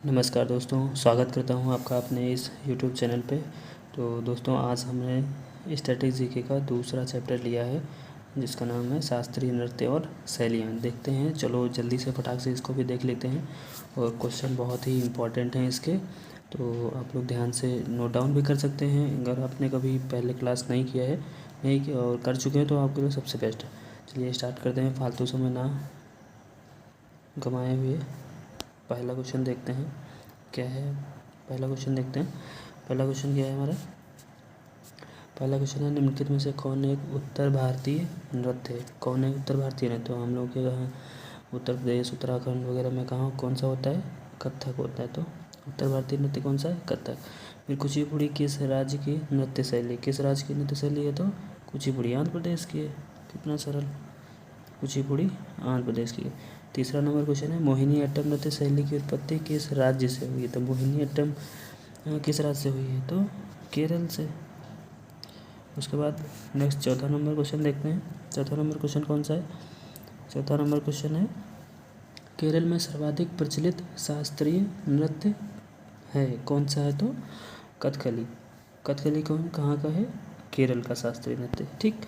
नमस्कार दोस्तों, स्वागत करता हूं आपका अपने इस YouTube चैनल पे। तो दोस्तों, आज हमने स्ट्रेटेजी जीके का दूसरा चैप्टर लिया है जिसका नाम है शास्त्रीय नृत्य और शैलियाँ। देखते हैं, चलो जल्दी से फटाक से इसको भी देख लेते हैं। और क्वेश्चन बहुत ही इम्पोर्टेंट हैं इसके, तो आप लोग ध्यान से नोट डाउन भी कर सकते हैं। अगर आपने कभी पहले क्लास नहीं किया है, नहीं किया और कर चुके हैं तो आपके लिए सबसे बेस्ट है। चलिए स्टार्ट करते हैं, फालतू समय ना गंवाए हुए। पहला क्वेश्चन देखते हैं क्या है। पहला क्वेश्चन देखते हैं। पहला क्वेश्चन क्या है हमारा। पहला क्वेश्चन है, निम्नलिखित में से कौन एक उत्तर भारतीय नृत्य है। कौन है उत्तर भारतीय नृत्य? तो हम लोग के यहाँ उत्तर प्रदेश, उत्तराखंड वगैरह में कहाँ कौन सा होता है? कथक होता है। तो उत्तर भारतीय नृत्य कौन सा है? कथक। फिर कुचिपुड़ी किस राज्य की नृत्य शैली? किस राज्य की नृत्य शैली है? तो कुचिपुड़ी आंध्र प्रदेश की है। कितना सरल, कुचिपुड़ी आंध्र प्रदेश की है। तीसरा नंबर क्वेश्चन है, मोहिनीअट्टम नृत्य शैली की उत्पत्ति किस राज्य से हुई है? तो मोहिनीअट्टम किस राज्य से हुई है? तो केरल से। उसके बाद नेक्स्ट चौथा नंबर क्वेश्चन देखते हैं। चौथा नंबर क्वेश्चन कौन सा है? चौथा नंबर क्वेश्चन है, केरल में सर्वाधिक प्रचलित शास्त्रीय नृत्य है कौन सा है? तो कथकली। कथकली कौन कहाँ का है? केरल का शास्त्रीय नृत्य। ठीक,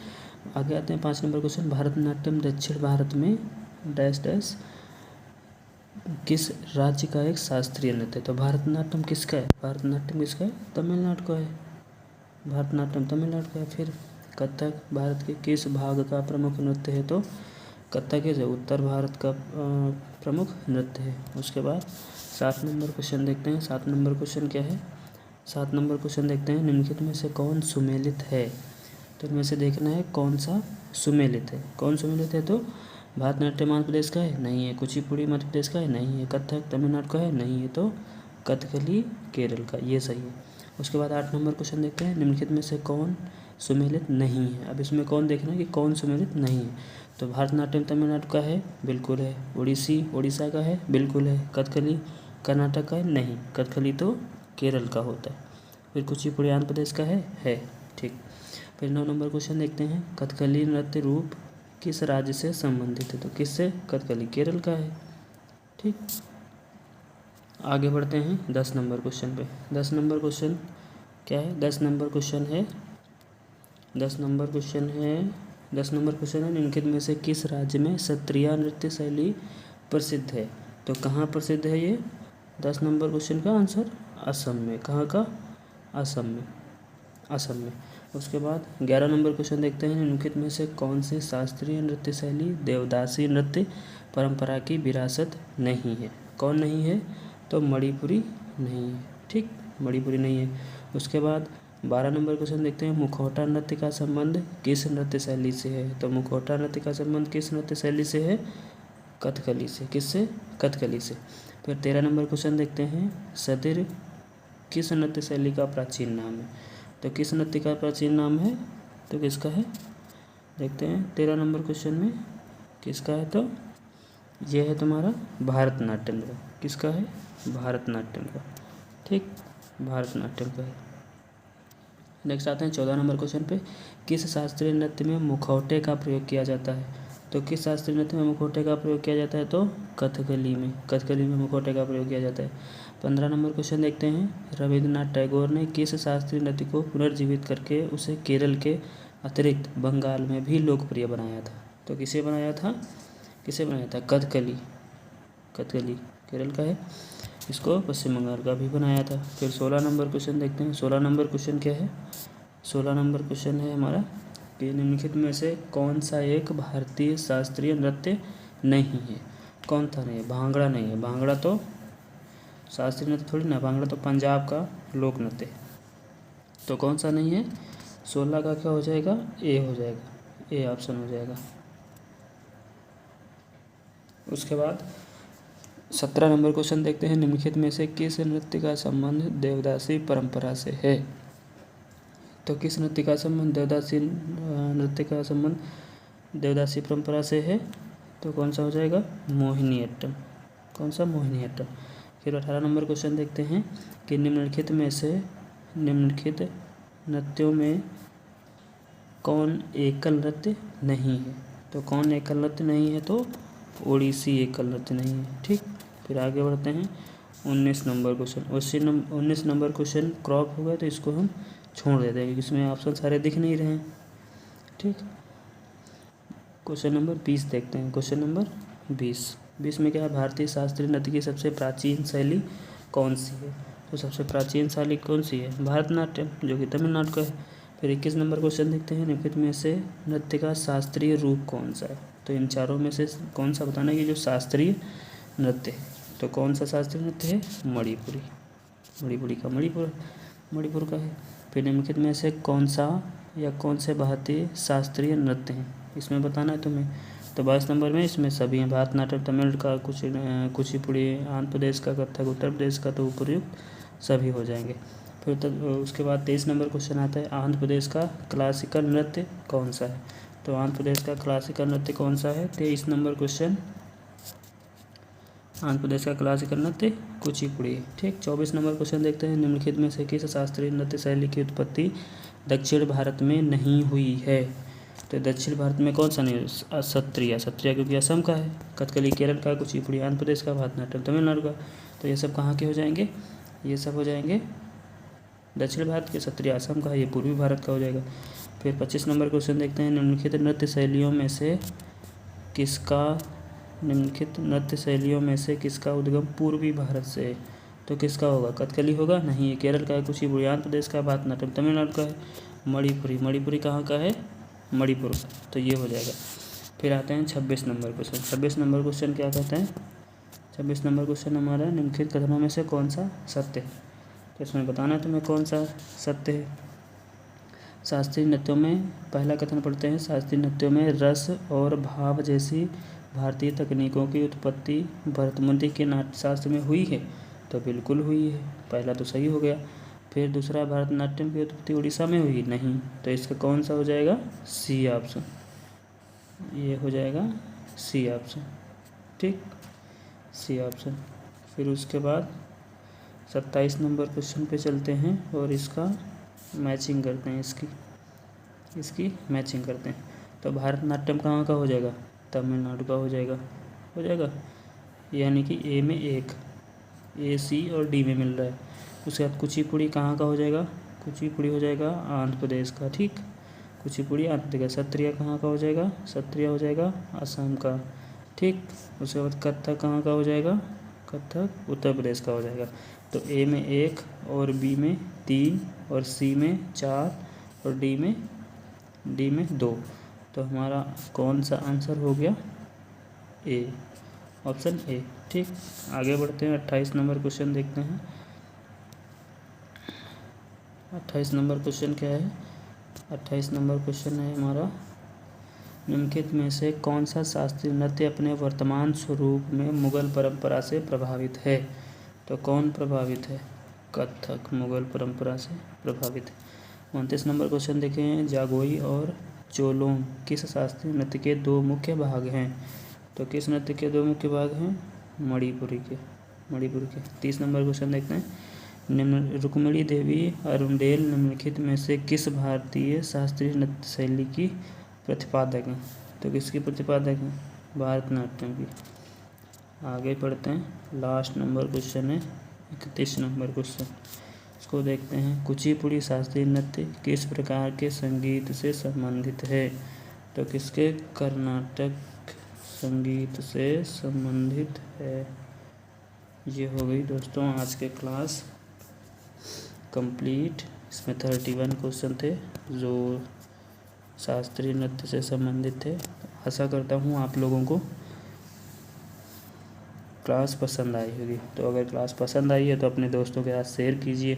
आगे आते हैं 5 नंबर क्वेश्चन, भारतनाट्यम दक्षिण भारत में डैश डैश किस राज्य का एक शास्त्रीय नृत्य? तो भारतनाट्यम किसका है? भारतनाट्यम किसका है? तमिलनाडु का है। भारतनाट्यम तमिलनाडु का है। फिर कथक भारत के किस भाग का प्रमुख नृत्य है? तो कथक है उत्तर भारत का प्रमुख नृत्य है। उसके बाद 7 नंबर क्वेश्चन देखते हैं। 7 नंबर क्वेश्चन क्या है? 7 नंबर क्वेश्चन देखते हैं, निम्नलिखित में से कौन सुमेलित है? तो इनमें से देखना है कौन सा सुमेलित है। कौन सुमेलित है? तो भारतनाट्यम आंध्र प्रदेश का है? नहीं है। कुचिपुड़ी मध्य प्रदेश का है? नहीं है। कथक तमिलनाडु का है? नहीं है। तो कथकली केरल का, ये सही है। उसके बाद 8 नंबर क्वेश्चन देखते हैं, निम्नलिखित में से कौन सुमेलित नहीं है? अब इसमें कौन देखना है कि कौन सुमेलित नहीं है। तो भारतनाट्यम तमिलनाडु का है? बिल्कुल है। ओडिसी उड़ीसा का है? बिल्कुल है। कथकली कर्नाटक का है? नहीं। कथकली तो केरल का होता है। फिर कुचिपुड़ी आंध्र प्रदेश का है। ठीक। फिर 9 नंबर क्वेश्चन देखते हैं, कथकली नृत्य रूप किस राज्य से संबंधित है? तो किससे? कथकली केरल का है। ठीक, आगे बढ़ते हैं 10 नंबर क्वेश्चन पे। 10 नंबर क्वेश्चन क्या है? 10 नंबर क्वेश्चन है 10 नंबर क्वेश्चन है 10 नंबर क्वेश्चन है, निम्नलिखित में से किस राज्य में सत्रिया नृत्य शैली प्रसिद्ध है? तो कहाँ प्रसिद्ध है ये? 10 नंबर क्वेश्चन का आंसर असम में। कहाँ का? असम में। असम में। उसके बाद 11 नंबर क्वेश्चन देखते हैं, निम्नलिखित में से कौन सी शास्त्रीय नृत्य शैली देवदासी नृत्य परंपरा की विरासत नहीं है? कौन नहीं है? तो मणिपुरी नहीं है। ठीक, मणिपुरी नहीं है। उसके बाद 12 नंबर क्वेश्चन देखते हैं, मुखौटा नृत्य का संबंध किस नृत्य शैली से है? तो मुखौटा नृत्य का संबंध किस नृत्य शैली से है? कथकली से। किससे? कथकली से। फिर 13 नंबर क्वेश्चन देखते हैं, सदिर किस नृत्य शैली का प्राचीन नाम है? तो किस नृत्य का प्राचीन नाम है? तो किसका है? देखते हैं 13 नंबर क्वेश्चन में किसका है? तो यह है तुम्हारा भारतनाट्यम का। किसका है? भारतनाट्यम का। ठीक, भारतनाट्यम का है। नेक्स्ट आते हैं 14 नंबर क्वेश्चन पे, किस शास्त्रीय नृत्य में मुखौटे का प्रयोग किया जाता है? तो किस शास्त्रीय नृत्य में मुखौटे का प्रयोग किया जाता है? तो कथकली में। कथकली में मुखौटे का प्रयोग किया जाता है। 15 नंबर क्वेश्चन देखते हैं, रविन्द्रनाथ टैगोर ने किस शास्त्रीय नृत्य को पुनर्जीवित करके उसे केरल के अतिरिक्त बंगाल में भी लोकप्रिय बनाया था? तो किसे बनाया था? किसे बनाया था? कथकली। कथकली केरल का है, इसको पश्चिम बंगाल का भी बनाया था। फिर 16 नंबर क्वेश्चन देखते हैं। 16 नंबर क्वेश्चन क्या है? 16 नंबर क्वेश्चन है हमारा कि निम्नलिखित में से कौन सा एक भारतीय शास्त्रीय नृत्य नहीं है? कौन था नहीं है? भांगड़ा नहीं है। भांगड़ा तो शास्त्रीय नृत्य थोड़ी ना, भांगड़ा तो पंजाब का लोक नृत्य है। तो कौन सा नहीं है? 16 का क्या हो जाएगा? ए हो जाएगा। ए ऑप्शन हो जाएगा। उसके बाद 17 नंबर क्वेश्चन देखते हैं, निम्नलिखित में से किस नृत्य का संबंध देवदासी परंपरा से है? तो किस नृत्य का संबंध देवदासी नृत्य का संबंध देवदासी परंपरा से है? तो कौन सा हो जाएगा? मोहिनीअट्टम। कौन सा? मोहिनीअट्टम। फिर 18 नंबर क्वेश्चन देखते हैं कि निम्नलिखित में से निम्नलिखित नृत्यों में कौन एकल नृत्य नहीं है? तो कौन एकल नृत्य नहीं है? तो ओडिसी एकल नृत्य नहीं है। ठीक, फिर आगे बढ़ते हैं 19 number question 19 number question crop हो गया, तो इसको हम छोड़ देते हैं क्योंकि इसमें ऑप्शन सारे दिख नहीं रहे हैं। ठीक, क्वेश्चन नंबर 20 देखते हैं। क्वेश्चन नंबर 20 में क्या है, भारतीय शास्त्रीय नृत्य की सबसे प्राचीन शैली कौन सी है? तो सबसे प्राचीन शैली कौन सी है? भारतनाट्यम, जो कि तमिलनाडु का है। फिर 21 नंबर क्वेश्चन देखते हैं, निम्नलिखित में से नृत्य का शास्त्रीय रूप कौन सा है? तो इन चारों में से कौन सा बताना है कि जो शास्त्रीय नृत्य है, तो कौन सा शास्त्रीय नृत्य है? मणिपुरी। मणिपुर का है। फिर निम्नलिखित में से कौन सा या कौन से भारतीय शास्त्रीय नृत्य हैं, इसमें बताना है तुम्हें। तो 22 नंबर में इसमें सभी हैं, भारतनाट्यम तमिलनाडु का, कुचिपुड़ी आंध्र प्रदेश का, कथक उत्तर प्रदेश का, तो उपयुक्त सभी हो जाएंगे। फिर तक उसके बाद 23 नंबर क्वेश्चन आता है, आंध्र प्रदेश का क्लासिकल नृत्य कौन सा है? तो आंध्र प्रदेश का क्लासिकल नृत्य कौन सा है? 23 नंबर क्वेश्चन, आंध्र प्रदेश का क्लासिकल नृत्य कुचिपुड़ी। ठीक, 24 नंबर क्वेश्चन देखते हैं, निम्नलिखित में से किस शास्त्रीय नृत्य शैली की उत्पत्ति दक्षिण भारत में नहीं हुई है? तो दक्षिण भारत में कौन सा नहीं? सत्रिया क्योंकि असम का है, कथकली केरल का, कुचिपुड़ी आंध्र प्रदेश का, भारतनाट्यम तमिलनाडु का। तो ये सब कहाँ के हो जाएंगे? ये सब हो जाएंगे दक्षिण भारत के। सत्रिया असम का है, ये पूर्वी भारत का हो जाएगा। फिर 25 नंबर क्वेश्चन देखते हैं, निम्नलिखित नृत्य शैलियों में से किसका उद्गम पूर्वी भारत से है? तो किसका होगा? कथकली होगा? नहीं, ये केरल का है। कुचिपुड़ी आंध्र प्रदेश का, भारतनाट्यम तमिलनाडु का है। मणिपुरी कहाँ का है? मणिपुर का, तो ये हो जाएगा। फिर आते हैं 26 नंबर क्वेश्चन। 26 नंबर क्वेश्चन क्या कहते हैं? 26 नंबर क्वेश्चन हमारा, निम्नलिखित कथनों में से कौन सा सत्य है? तो इसमें बताना है तुम्हें कौन सा सत्य है। शास्त्रीय नृत्यों में पहला कथन पढ़ते हैं, शास्त्रीय नृत्यों में रस और भाव जैसी भारतीय तकनीकों की उत्पत्ति भरतमुनि के नाट्यशास्त्र में हुई है? तो बिल्कुल हुई है, पहला तो सही हो गया। फिर दूसरा, भरतनाट्यम की उत्पत्ति उड़ीसा में हुई? नहीं, तो इसका कौन सा हो जाएगा? सी ऑप्शन, ये हो जाएगा सी ऑप्शन। ठीक, सी ऑप्शन। फिर उसके बाद 27 नंबर क्वेश्चन पे चलते हैं और इसका मैचिंग करते हैं, इसकी मैचिंग करते हैं। तो भारतनाट्यम कहाँ का हो जाएगा? तमिलनाडु का हो जाएगा, यानी कि ए में 1, ए, सी और डी में मिल रहा है। उसके बाद कुचिपुड़ी कहाँ का हो जाएगा? कुचिपुड़ी हो जाएगा आंध्र प्रदेश का। ठीक, कुचिपुड़ी आंध्र प्रदेश का। सत्रिया कहाँ का हो जाएगा? सत्रिया हो जाएगा असम का। ठीक, उसके बाद कथक कहाँ का हो जाएगा? कथक उत्तर प्रदेश का हो जाएगा। तो ए में 1 और बी में 3 और सी में 4 और डी में 2। तो हमारा कौन सा आंसर हो गया? ए, ऑप्शन ए। ठीक, आगे बढ़ते हैं। 28 नंबर क्वेश्चन देखते हैं। 28 नंबर क्वेश्चन क्या है? 28 नंबर क्वेश्चन है हमारा, निम्नलिखित में से कौन सा शास्त्रीय नृत्य अपने वर्तमान स्वरूप में मुगल परंपरा से प्रभावित है? तो कौन प्रभावित है? कथक मुगल परंपरा से प्रभावित है। 29 नंबर क्वेश्चन देखें, जागोई और चोलोम किस शास्त्रीय नृत्य के 2 मुख्य भाग हैं? तो किस नृत्य के 2 मुख्य भाग हैं? मणिपुरी के। 30 नंबर क्वेश्चन देखते हैं, रुक्मिणी देवी अरुंडेल निम्नलिखित में से किस भारतीय शास्त्रीय नृत्य शैली की प्रतिपादक हैं? तो किसकी प्रतिपादक हैं? भारतनाट्यम की। आगे पढ़ते हैं, लास्ट नंबर क्वेश्चन है 31 नंबर क्वेश्चन, इसको देखते हैं। कुचिपुड़ी शास्त्रीय नृत्य किस प्रकार के संगीत से संबंधित है? तो किसके? कर्नाटक संगीत से संबंधित है। ये हो गई दोस्तों आज के क्लास कंप्लीट। इसमें 31 क्वेश्चन थे जो शास्त्रीय नृत्य से संबंधित थे। आशा करता हूँ आप लोगों को क्लास पसंद आई होगी। तो अगर क्लास पसंद आई है तो अपने दोस्तों के साथ शेयर कीजिए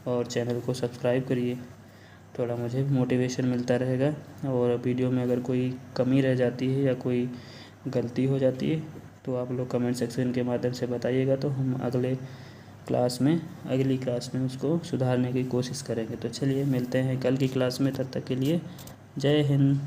और चैनल को सब्सक्राइब करिए, थोड़ा मुझे भी मोटिवेशन मिलता रहेगा। और वीडियो में अगर कोई कमी रह जाती है या कोई गलती हो जाती है तो आप लोग कमेंट सेक्शन के माध्यम से बताइएगा, तो हम अगली क्लास में उसको सुधारने की कोशिश करेंगे। तो चलिए मिलते हैं कल की क्लास में, तब तक के लिए जय हिंद।